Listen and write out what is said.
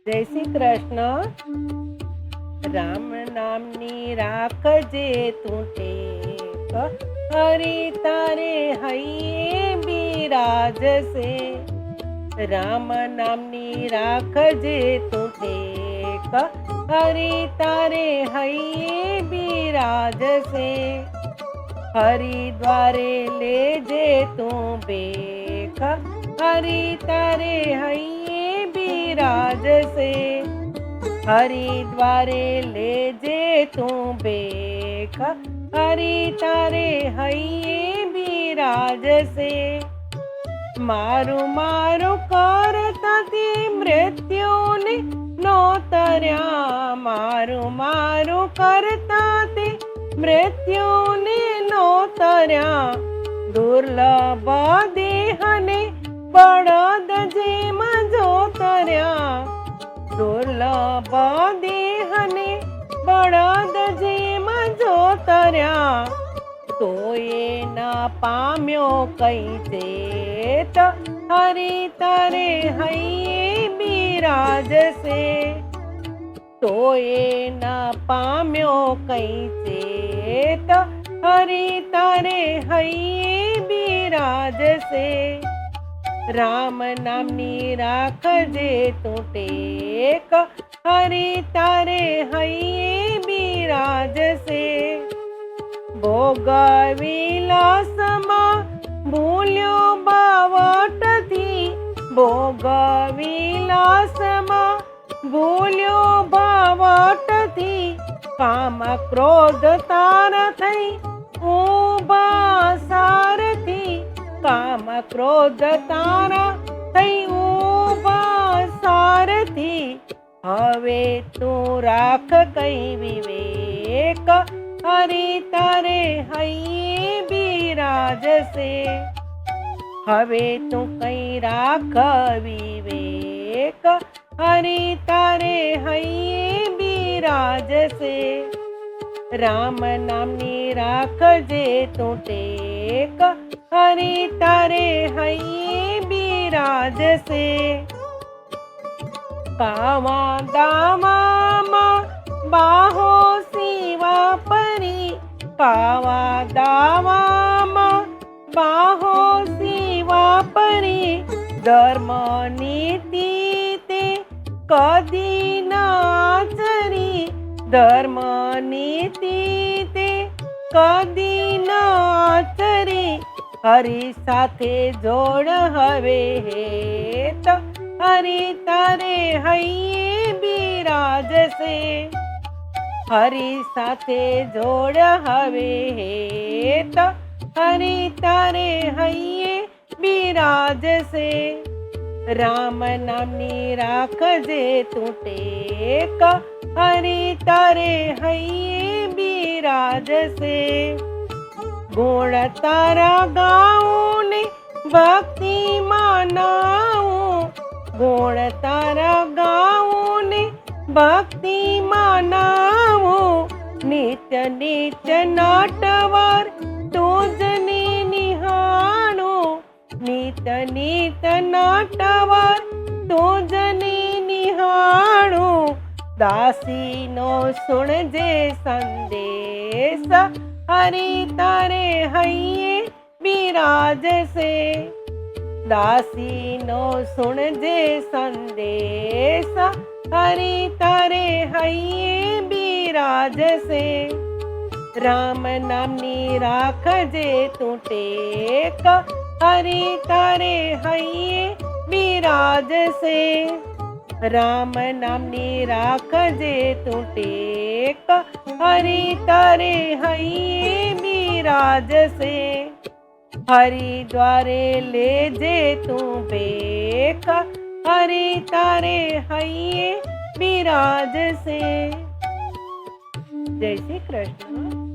જય શ્રી કૃષ્ણ. રામ નામની રાખજે તું ટેક, હરી તારે હૈયે બિરાજશે. રામ નામની રાખજે તું ટેક, હરી તારે હૈયે બિરાજશે. હરિદ્વારે લેજે તું બેક, હરી તારે હૈયે બિરાજશે. હરિદ્વારે લેજે તું બેક, હરી તારે હૈયે બિરાજશે. મારું મારું કરતા તે મૃત્યુને નો તર્યા, મારું મારું કરતા તે મૃત્યુને નો તર્યા. દુર્લભ દેહને બળદ જેમ જો તર્યા, દુર્લભ દેહને બળદ જેમ જો તર્યા. તો એ ના પામ્યો કઈ ચેત, હરી તારે હૈયે બિરાજશે. તો એ ના પામ્યો કઈ ચેત, હરી તારે હૈયે બિરાજશે. રામ નામની રાખજે તું ટેક, હરી તારે હૈયે બિરાજશે. ભોગ વિલાસમાં ભૂલ્યો બાવટથી, ભોગ વિલાસમાં ભૂલ્યો બાવટથી. કામ ક્રોધ તારા થઈ ઊભા સારથી, કામ ક્રોધ તારા થઈ ઊભા સારથી. હવે તું રાખ કઈ વિવેક, હરી તારે હૈયે બિરાજશે. હવે તું કઈ રાખ વિવેક, હરી તારે હૈયે બિરાજશે. રામ નામની રાખજે તું ટેક, હરી તારે હૈયે બિરાજશે. કાવા દાવામાં બાહો શિવા પરી, કાવા દાવામાં બાહો શિવા પરી. ધર્મ નીતિ તે કદી ના ચરી, ધર્મ નીતિ તે કદી ના ચરી. હરી સાથે જોડ હવે હેત, હરી તારે હૈયે બિરાજશે. હરી સાથે જોડ હવે હેત, હરી તારે હૈયે બિરાજશે. રામ નામની રાખજે તું ટેક, હરી તારે હૈયે બિરાજશે. ગુણ તારા ગાઉં ને ભક્તિ માનાવું, ગુણ તારા ગાઉં ને ભક્તિ માનાવું. નિત્ય નિત્ય નાટવાર તુજને નિહાળું, નિત્ય નિત્ય નાટવાર તુજને નિહાળું. દાસીનો સુણજે સંદેશ, હરી તારે હૈયે બિરાજશે. દાસીનો સુણજે સંદેશ, હરી તારે હૈયે બિરાજશે. રામ નામની રાખજે તું ટેક, હરી તારે હૈયે બિરાજશે. રામ નામની રાખજે તું ટેક, હરી તારે હૈયે બિરાજશે. હરિદ્વારે લેજે તું બેક, હરી તારે હૈયે બિરાજશે. જય શ્રી કૃષ્ણ.